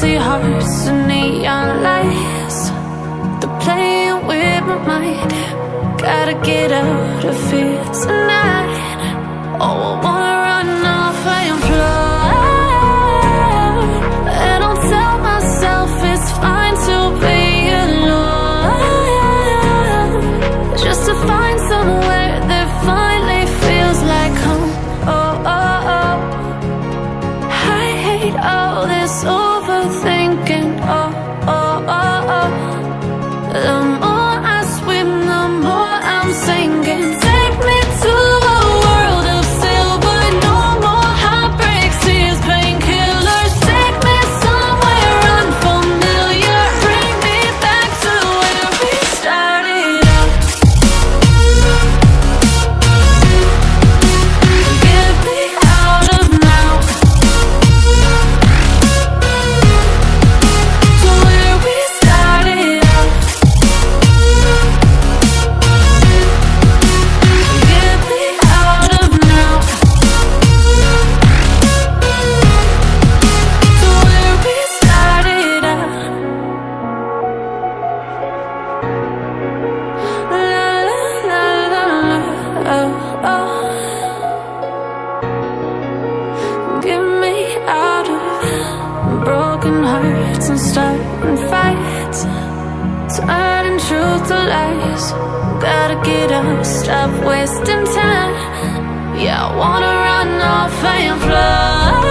empty hearts and neon lights. They're playing with my mind. Gotta get out of here tonight. Oh, I wanna run off and fly. And I'll tell myself it's fine to be alone, just to find somewhere that finally feels like home. Oh, oh, oh. I hate all this overthinking. Oh, oh, oh, oh. The more I swim, the more I'm sinking. Take me to a world of silver. No more heartbreaks, tears, painkillers. Take me somewhere unfamiliar. Bring me back to where we started out. Get me out of now, to where we started out. Get me out of now, to where we started out. La la la la la, oh, oh. Get me out of broken hearts and starting fights, turning truth to lies. Gotta get up, stop wasting time. Yeah, I wanna run off and fly.